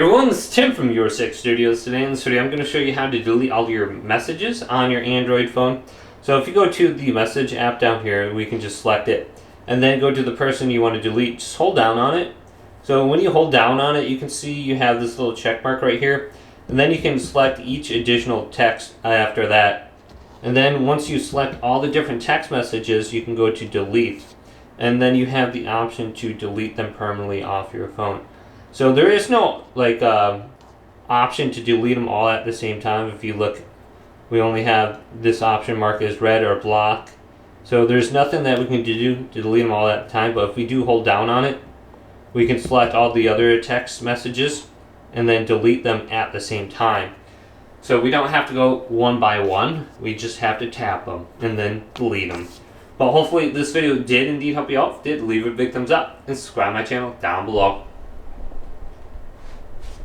Everyone, this is Tim from Your Six Studios. Today in this video I'm going to show you how to delete all your messages on your Android phone. So if you go to the message app down here, we can just select it and then go to the person you want to delete. Just hold down on it. So when you hold down on it, you can see you have this little check mark right here, and then you can select each additional text after that. And then once you select all the different text messages, you can go to delete, and then you have the option to delete them permanently off your phone. So there is no option to delete them all at the same time. If you look, we only have this option marked as red or block. So there's nothing that we can do to delete them all at the time, but if we do hold down on it, we can select all the other text messages and then delete them at the same time. So we don't have to go one by one, we just have to tap them and then delete them. But hopefully this video did indeed help you out. If it did, leave a big thumbs up and subscribe to my channel down below.